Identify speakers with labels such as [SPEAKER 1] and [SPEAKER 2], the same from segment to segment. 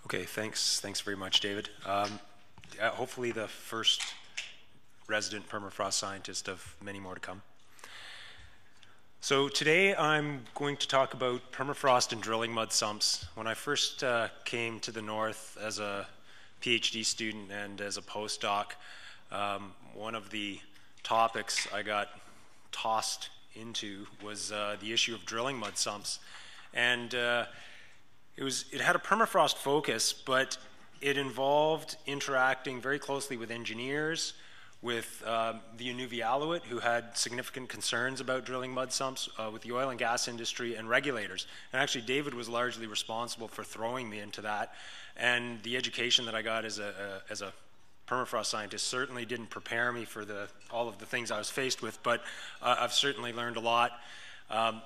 [SPEAKER 1] Okay, thanks. Thanks very much, David. Hopefully the first resident permafrost scientist of many more to come. So today I'm going to talk about permafrost and drilling mud sumps. When I first came to the north as a PhD student and as a postdoc, one of the topics I got tossed into was the issue of drilling mud sumps. And it had a permafrost focus, but it involved interacting very closely with engineers, with the Inuvialuit, who had significant concerns about drilling mud sumps, with the oil and gas industry, and regulators. And actually, David was largely responsible for throwing me into that. And the education that I got as a permafrost scientist certainly didn't prepare me for all of the things I was faced with, but I've certainly learned a lot. I'm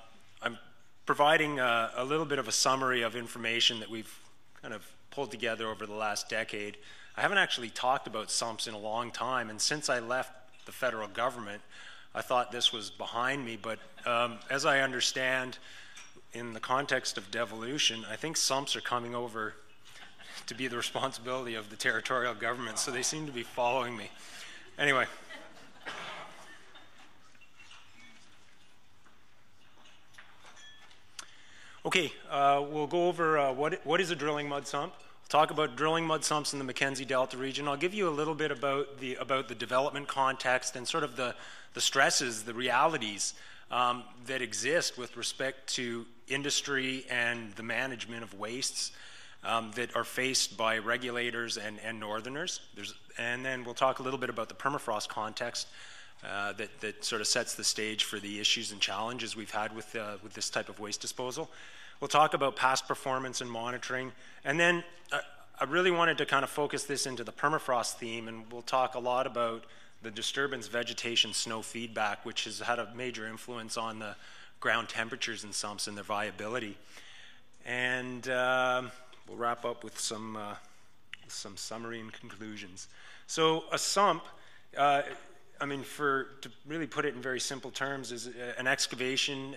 [SPEAKER 1] providing a little bit of a summary of information that we've kind of pulled together over the last decade. I haven't actually talked about sumps in a long time, and since I left the federal government, I thought this was behind me, but as I understand, in the context of devolution, I think sumps are coming over to be the responsibility of the territorial government, so they seem to be following me. Anyway. Okay, we'll go over what is a drilling mud sump. We'll talk about drilling mud sumps in the Mackenzie Delta region. I'll give you a little bit about the development context and sort of the stresses, the realities that exist with respect to industry and the management of wastes that are faced by regulators and northerners. And then we'll talk a little bit about the permafrost context that sort of sets the stage for the issues and challenges we've had with this type of waste disposal. We'll talk about past performance and monitoring, and then I really wanted to kind of focus this into the permafrost theme, and we'll talk a lot about the disturbance vegetation snow feedback, which has had a major influence on the ground temperatures in sumps and their viability. And we'll wrap up with some summary and conclusions. So a sump, I mean, to really put it in very simple terms, is an excavation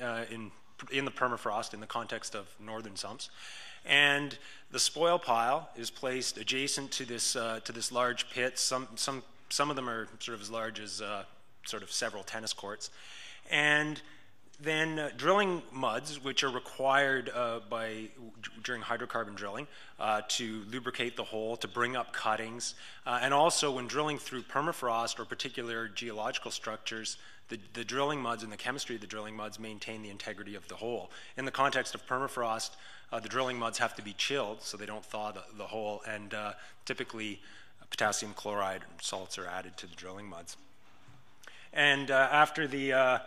[SPEAKER 1] in the permafrost in the context of northern sumps. And the spoil pile is placed adjacent to this large pit. Some of them are sort of as large as sort of several tennis courts. And then drilling muds, which are required during hydrocarbon drilling to lubricate the hole, to bring up cuttings, and also when drilling through permafrost or particular geological structures, the drilling muds and the chemistry of the drilling muds maintain the integrity of the hole. In the context of permafrost, the drilling muds have to be chilled so they don't thaw the hole, and typically potassium chloride salts are added to the drilling muds. And after the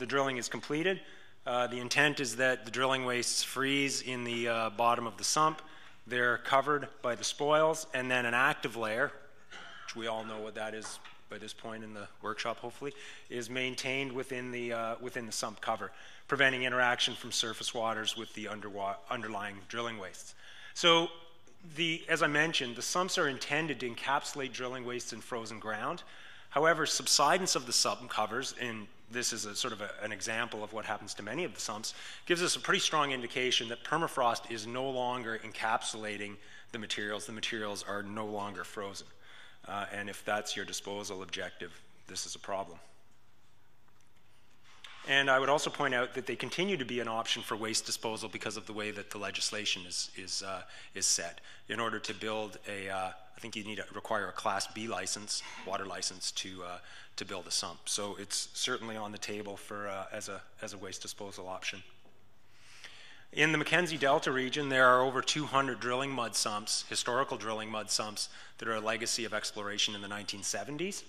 [SPEAKER 1] drilling is completed, the intent is that the drilling wastes freeze in the bottom of the sump. They're covered by the spoils, and then an active layer, which we all know what that is by this point in the workshop, hopefully, is maintained within the sump cover, preventing interaction from surface waters with the underlying drilling wastes. So, as I mentioned, the sumps are intended to encapsulate drilling wastes in frozen ground. However, subsidence of the sump covers, and this is an example of what happens to many of the sumps, gives us a pretty strong indication that permafrost is no longer encapsulating the materials. The materials are no longer frozen. And if that's your disposal objective, this is a problem. And I would also point out that they continue to be an option for waste disposal because of the way that the legislation is set. In order to build I think you require a Class B license, water license, to build a sump. So it's certainly on the table as a waste disposal option. In the Mackenzie Delta region, there are over 200 drilling mud sumps, historical drilling mud sumps, that are a legacy of exploration in the 1970s.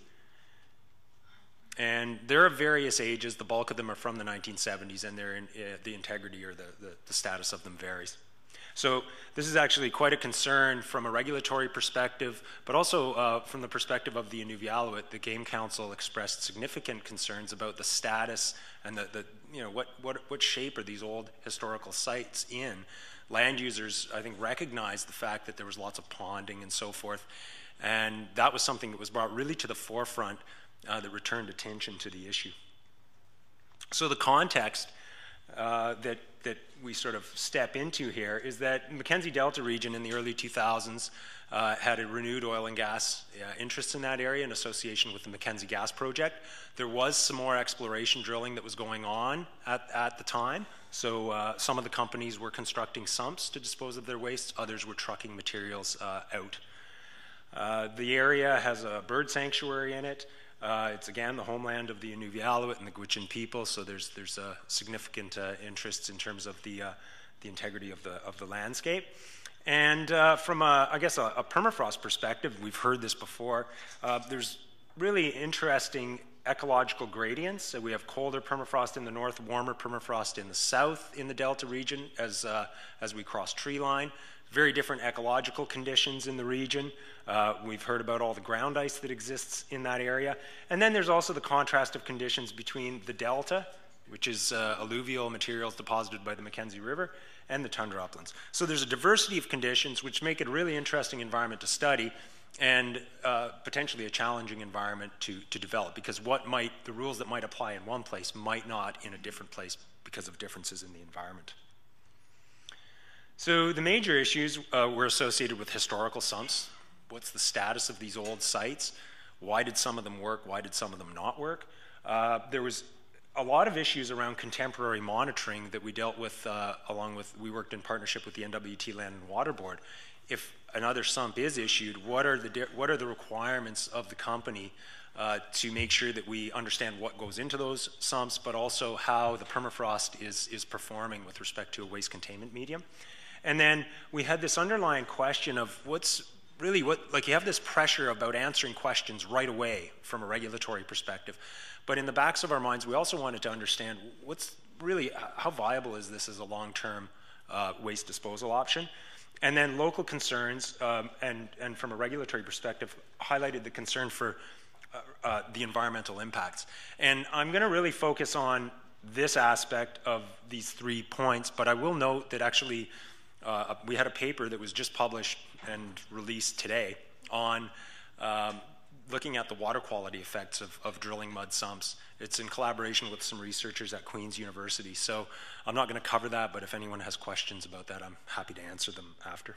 [SPEAKER 1] And they're of various ages. The bulk of them are from the 1970s, and the integrity or the status of them varies. So this is actually quite a concern from a regulatory perspective, but also from the perspective of the Inuvialuit. The Game Council expressed significant concerns about the status and what shape are these old historical sites in. Land users, I think, recognized the fact that there was lots of ponding and so forth, and that was something that was brought really to the forefront that returned attention to the issue. So the context that that we sort of step into here is that Mackenzie Delta region in the early 2000s had a renewed oil and gas interest in that area in association with the Mackenzie Gas Project. There was some more exploration drilling that was going on at the time. So some of the companies were constructing sumps to dispose of their waste, others were trucking materials out. The area has a bird sanctuary in it. It's again the homeland of the Inuvialuit and the Gwich'in people, so there's significant interests in terms of the integrity of the landscape. And from I guess a permafrost perspective, we've heard this before. There's really interesting ecological gradients. So we have colder permafrost in the north, warmer permafrost in the south in the Delta region as we cross tree line. Very different ecological conditions in the region. We've heard about all the ground ice that exists in that area. And then there's also the contrast of conditions between the delta, which is alluvial materials deposited by the Mackenzie River, and the tundra uplands. So there's a diversity of conditions which make it a really interesting environment to study and potentially a challenging environment to develop, because the rules that might apply in one place might not in a different place because of differences in the environment. So the major issues were associated with historical sumps. What's the status of these old sites? Why did some of them work? Why did some of them not work? There was a lot of issues around contemporary monitoring that we dealt with we worked in partnership with the NWT Land and Water Board. If another sump is issued, what are the requirements of the company to make sure that we understand what goes into those sumps, but also how the permafrost is performing with respect to a waste containment medium? And then we had this underlying question of you have this pressure about answering questions right away from a regulatory perspective. But in the backs of our minds, we also wanted to understand how viable is this as a long-term waste disposal option? And then local concerns, and from a regulatory perspective, highlighted the concern for the environmental impacts. And I'm going to really focus on this aspect of these 3 points, but I will note that actually we had a paper that was just published and released today on looking at the water quality effects of drilling mud sumps. It's in collaboration with some researchers at Queen's University. So I'm not going to cover that, but if anyone has questions about that, I'm happy to answer them after.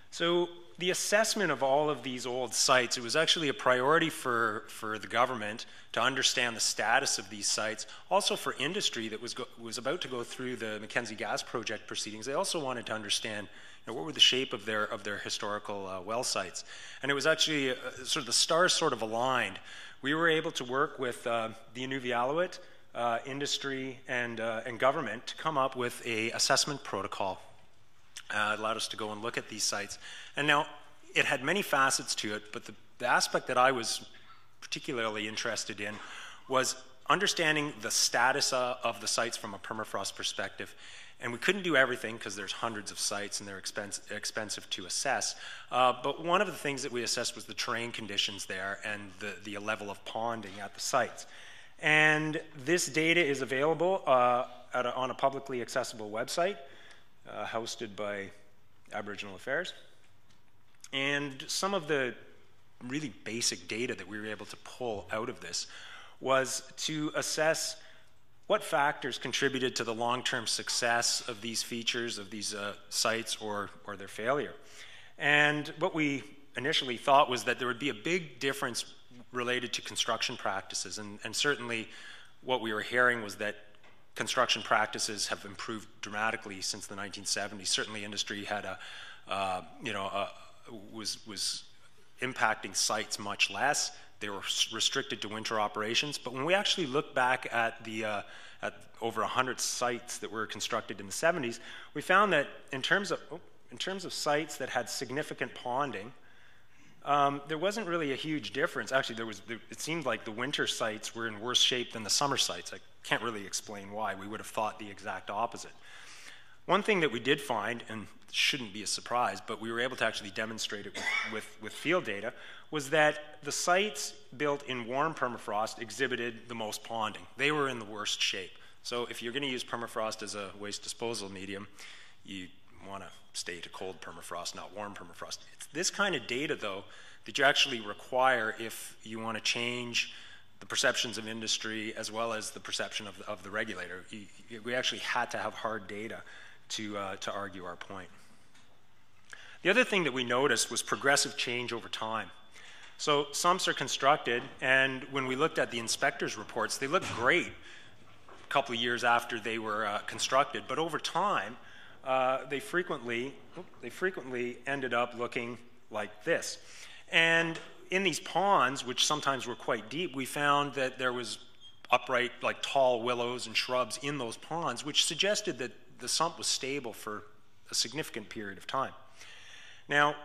[SPEAKER 1] So the assessment of all of these old sites, it was actually a priority for the government to understand the status of these sites. Also for industry that was about to go through the Mackenzie Gas Project proceedings, they also wanted to understand what were the shape of their historical well sites. And it was actually sort of the stars sort of aligned. We were able to work with the Inuvialuit, industry, and government to come up with an assessment protocol. It allowed us to go and look at these sites. And now, it had many facets to it, but the aspect that I was particularly interested in was understanding the status of the sites from a permafrost perspective. And we couldn't do everything because there's hundreds of sites and they're expensive to assess. But one of the things that we assessed was the terrain conditions there and the level of ponding at the sites. And this data is available on a publicly accessible website hosted by Aboriginal Affairs. And some of the really basic data that we were able to pull out of this was to assess what factors contributed to the long-term success of these features, of these sites, or their failure. And what we initially thought was that there would be a big difference related to construction practices, and certainly what we were hearing was that construction practices have improved dramatically since the 1970s. Certainly industry had was impacting sites much less. They were restricted to winter operations. But when we actually look back at at over 100 sites that were constructed in the 70s, we found that in terms of sites that had significant ponding, there wasn't really a huge difference. Actually, it seemed like the winter sites were in worse shape than the summer sites. I can't really explain why. We would have thought the exact opposite. One thing that we did find, and shouldn't be a surprise, but we were able to actually demonstrate it with field data, was that the sites built in warm permafrost exhibited the most ponding. They were in the worst shape. So if you're going to use permafrost as a waste disposal medium, you want to stay to cold permafrost, not warm permafrost. It's this kind of data, though, that you actually require if you want to change the perceptions of industry as well as the perception of the regulator. We actually had to have hard data to argue our point. The other thing that we noticed was progressive change over time. So sumps are constructed, and when we looked at the inspectors' reports, they looked great a couple of years after they were constructed, but over time, they frequently ended up looking like this. And in these ponds, which sometimes were quite deep, we found that there was upright, like tall willows and shrubs in those ponds, which suggested that the sump was stable for a significant period of time. Now,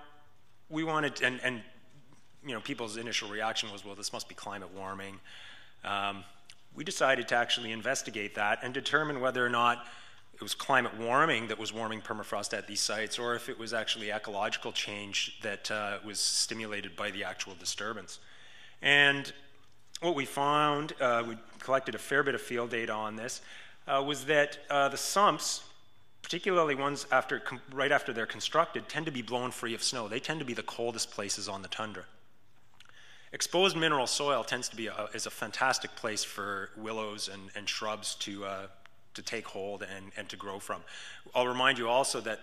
[SPEAKER 1] we wanted, and you know, people's initial reaction was, well, this must be climate warming. We decided to actually investigate that and determine whether or not it was climate warming that was warming permafrost at these sites, or if it was actually ecological change that was stimulated by the actual disturbance. And what we found, we collected a fair bit of field data on this, was that the sumps, particularly ones right after they're constructed, tend to be blown free of snow. They tend to be the coldest places on the tundra. Exposed mineral soil tends to be is a fantastic place for willows and shrubs to take hold and to grow from. I'll remind you also that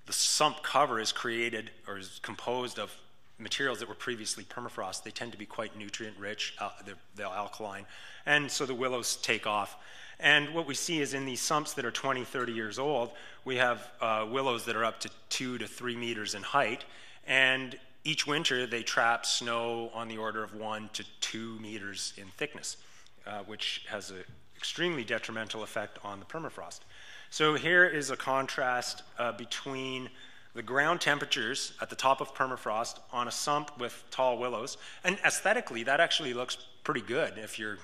[SPEAKER 1] the sump cover is created or is composed of materials that were previously permafrost. They tend to be quite nutrient rich, they're alkaline, and so the willows take off. And what we see is in these sumps that are 20, 30 years old, we have willows that are up to 2 to 3 meters in height, and each winter they trap snow on the order of 1 to 2 meters in thickness, which has an extremely detrimental effect on the permafrost. So here is a contrast between the ground temperatures at the top of permafrost on a sump with tall willows, and aesthetically that actually looks pretty good if you're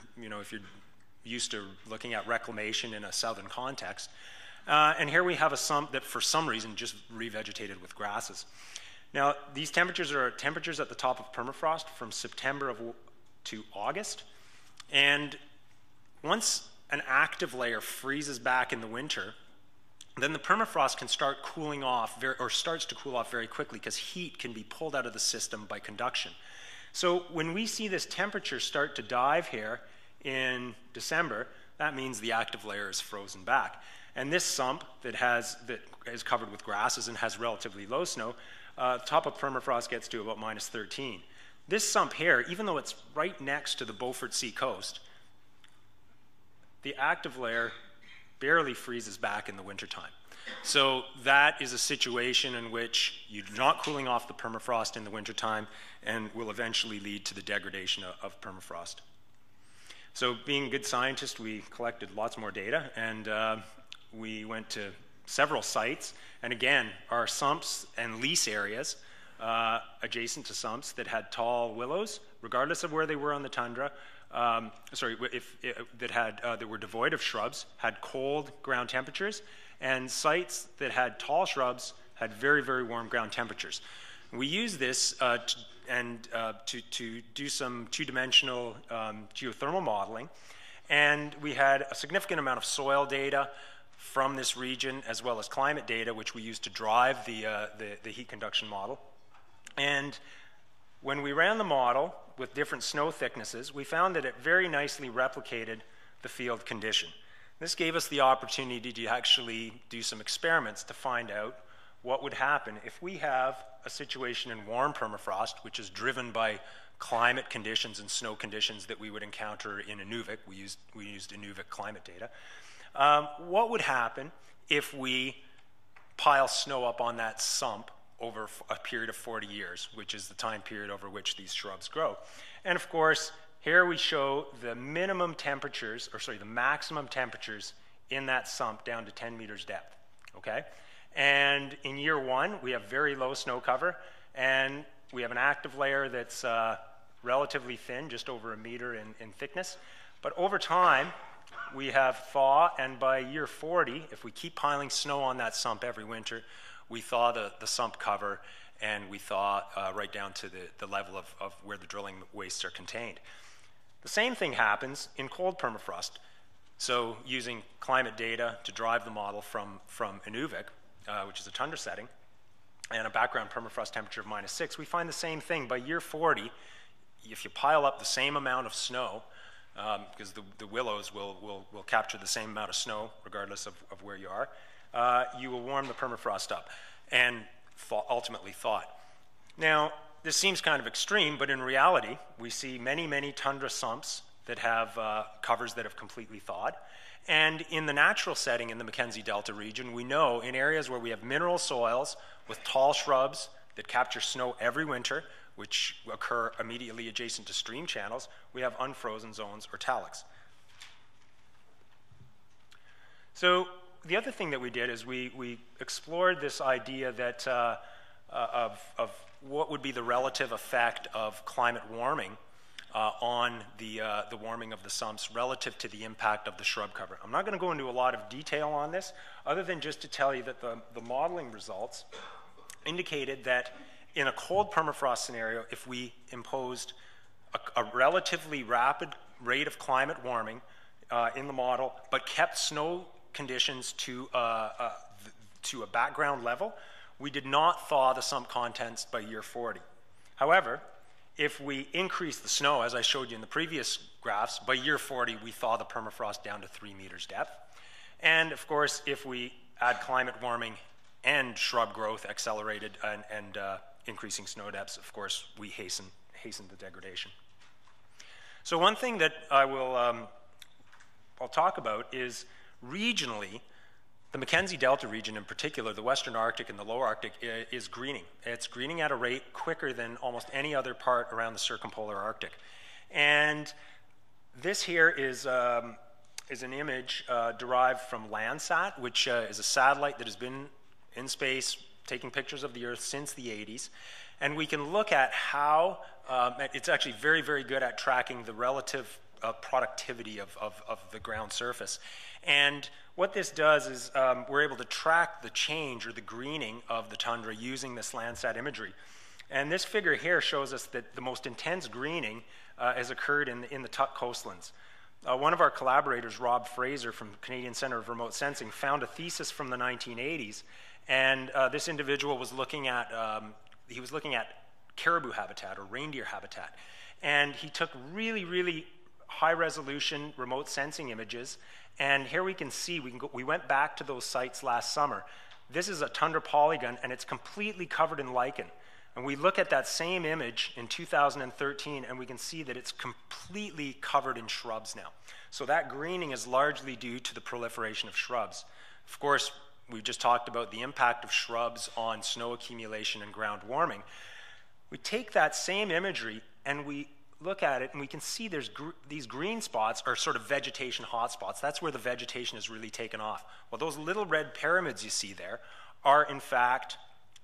[SPEAKER 1] used to looking at reclamation in a southern context. And here we have a sump that for some reason just revegetated with grasses. Now, these temperatures are temperatures at the top of permafrost from September to August. And once an active layer freezes back in the winter, then the permafrost can start cooling off, starts to cool off very quickly because heat can be pulled out of the system by conduction. So when we see this temperature start to dive here in December, that means the active layer is frozen back. And this sump that is covered with grasses and has relatively low snow, top of permafrost gets to about -13. This sump here, even though it's right next to the Beaufort Sea coast, the active layer barely freezes back in the wintertime. So that is a situation in which you're not cooling off the permafrost in the wintertime and will eventually lead to the degradation of permafrost. So being good scientists, we collected lots more data, and we went to several sites, and again, our sumps and lease areas adjacent to sumps that had tall willows, regardless of where they were on the tundra, that were devoid of shrubs, had cold ground temperatures, and sites that had tall shrubs had very, very warm ground temperatures. We use this to do some two-dimensional geothermal modeling, and we had a significant amount of soil data from this region, as well as climate data, which we used to drive the heat conduction model. And when we ran the model with different snow thicknesses, we found that it very nicely replicated the field condition. This gave us the opportunity to actually do some experiments to find out what would happen if we have a situation in warm permafrost, which is driven by climate conditions and snow conditions that we would encounter in Inuvik. We used Inuvik climate data. What would happen if we pile snow up on that sump over a period of 40 years, which is the time period over which these shrubs grow? And of course, here we show the minimum temperatures, the maximum temperatures in that sump down to 10 meters depth, okay? And in year one, we have very low snow cover, and we have an active layer that's relatively thin, just over 1 meter in thickness. But over time, we have thaw, and by year 40, if we keep piling snow on that sump every winter, we thaw the sump cover, and we thaw right down to the level of where the drilling wastes are contained. The same thing happens in cold permafrost. So using climate data to drive the model from Inuvik, which is a tundra setting, and a background permafrost temperature of -6, we find the same thing. By year 40, if you pile up the same amount of snow, because the willows will capture the same amount of snow regardless of where you are, you will warm the permafrost up and ultimately thaw it. Now, this seems kind of extreme, but in reality, we see many, many tundra sumps that have covers that have completely thawed. And in the natural setting in the Mackenzie Delta region, we know in areas where we have mineral soils with tall shrubs that capture snow every winter, which occur immediately adjacent to stream channels, we have unfrozen zones or talics. So the other thing that we did is we explored this idea that of what would be the relative effect of climate warming on the warming of the sumps relative to the impact of the shrub cover. I'm not going to go into a lot of detail on this, other than just to tell you that the modeling results indicated that in a cold permafrost scenario, if we imposed a relatively rapid rate of climate warming in the model, but kept snow conditions to a background level, we did not thaw the sump contents by year 40. However, if we increase the snow, as I showed you in the previous graphs, by year 40, we thaw the permafrost down to 3 meters depth. And of course, if we add climate warming and shrub growth accelerated and increasing snow depths, of course, we hasten the degradation. So one thing that I'll talk about is regionally, the Mackenzie Delta region in particular, the Western Arctic and the Lower Arctic, is greening. It's greening at a rate quicker than almost any other part around the circumpolar Arctic. And this here is an image derived from Landsat, which is a satellite that has been in space taking pictures of the Earth since the 80s. And we can look at how, it's actually very, very good at tracking the relative productivity of the ground surface. And what this does is we're able to track the change or the greening of the tundra using this Landsat imagery. And this figure here shows us that the most intense greening has occurred in the Tuck coastlands. One of our collaborators, Rob Fraser from Canadian Centre of Remote Sensing, found a thesis from the 1980s, and this individual was looking at caribou habitat or reindeer habitat. And he took really, really high-resolution remote sensing images. And here we can see, we went back to those sites last summer. This is a tundra polygon, and it's completely covered in lichen. And we look at that same image in 2013, and we can see that it's completely covered in shrubs now. So that greening is largely due to the proliferation of shrubs. Of course, we just talked about the impact of shrubs on snow accumulation and ground warming. We take that same imagery and we look at it, and we can see there's these green spots are sort of vegetation hotspots. That's where the vegetation has really taken off. Well, those little red pyramids you see there are, in fact,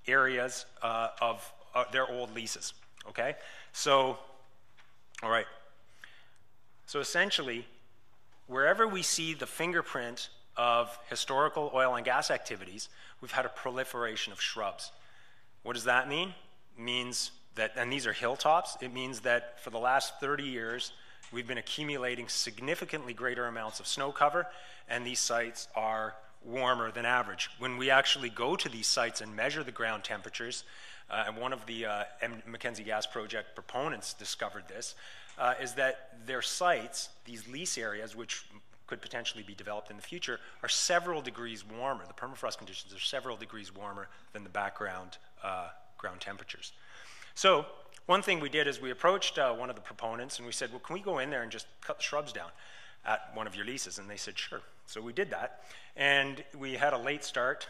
[SPEAKER 1] areas of their old leases, okay? So, all right. So essentially, wherever we see the fingerprint of historical oil and gas activities, we've had a proliferation of shrubs. What does that mean? It means that, and these are hilltops, it means that for the last 30 years, we've been accumulating significantly greater amounts of snow cover, and these sites are warmer than average. When we actually go to these sites and measure the ground temperatures, and one of the Mackenzie Gas Project proponents discovered this, is that their sites, these lease areas, which could potentially be developed in the future, are several degrees warmer. The permafrost conditions are several degrees warmer than the background ground temperatures. So one thing we did is we approached one of the proponents and we said, well, can we go in there and just cut the shrubs down at one of your leases? And they said, sure. So we did that. And we had a late start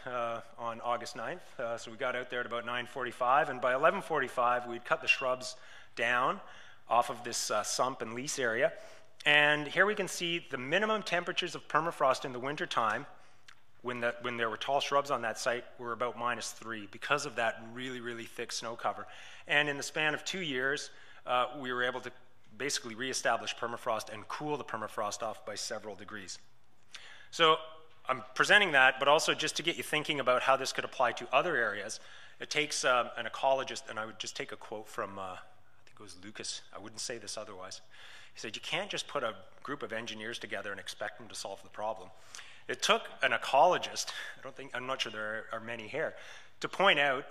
[SPEAKER 1] on August 9th. So we got out there at about 9:45. And by 11:45, we'd cut the shrubs down off of this sump and lease area. And here we can see the minimum temperatures of permafrost in the wintertime when there were tall shrubs on that site were about -3 because of that really, really thick snow cover. And in the span of 2 years, we were able to basically reestablish permafrost and cool the permafrost off by several degrees. So I'm presenting that, but also just to get you thinking about how this could apply to other areas. It takes an ecologist, and I would just take a quote from, I think it was Lucas, I wouldn't say this otherwise. He said, you can't just put a group of engineers together and expect them to solve the problem. It took an ecologist, I'm not sure there are many here, to point out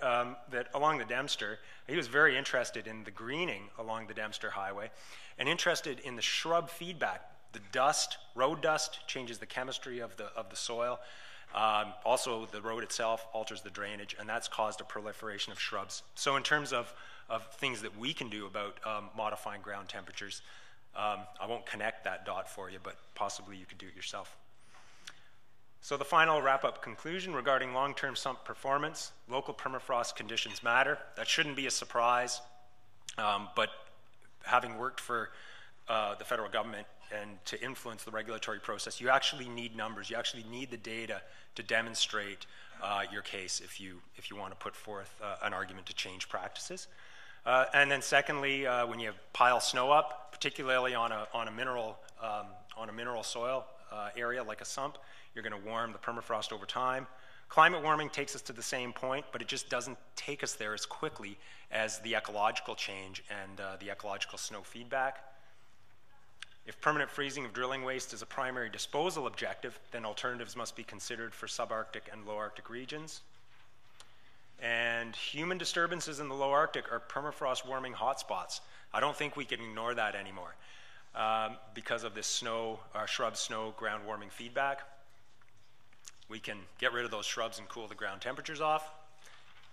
[SPEAKER 1] that along the Dempster, he was very interested in the greening along the Dempster Highway and interested in the shrub feedback. The dust, road dust, changes the chemistry of the soil. Also, the road itself alters the drainage, and that's caused a proliferation of shrubs. So in terms of things that we can do about modifying ground temperatures, I won't connect that dot for you, but possibly you could do it yourself. So the final wrap-up conclusion regarding long-term sump performance: local permafrost conditions matter. That shouldn't be a surprise, but having worked for the federal government and to influence the regulatory process, you actually need numbers. You actually need the data to demonstrate your case if you want to put forth an argument to change practices. And then secondly, when you pile snow up, particularly on a mineral soil area like a sump, you're going to warm the permafrost over time. Climate warming takes us to the same point, but it just doesn't take us there as quickly as the ecological change and the ecological snow feedback. If permanent freezing of drilling waste is a primary disposal objective, then alternatives must be considered for subarctic and low Arctic regions. And human disturbances in the low Arctic are permafrost warming hotspots. I don't think we can ignore that anymore because of this shrub snow ground warming feedback. We can get rid of those shrubs and cool the ground temperatures off.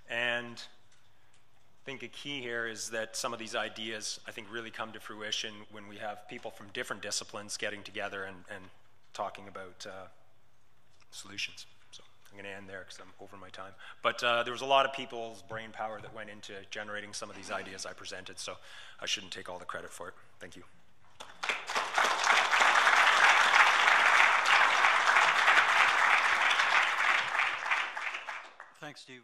[SPEAKER 1] And I think a key here is that some of these ideas, I think, really come to fruition when we have people from different disciplines getting together and talking about solutions. So I'm going to end there because I'm over my time. But there was a lot of people's brain power that went into generating some of these ideas I presented, so I shouldn't take all the credit for it. Thank you.
[SPEAKER 2] Thanks, Steve.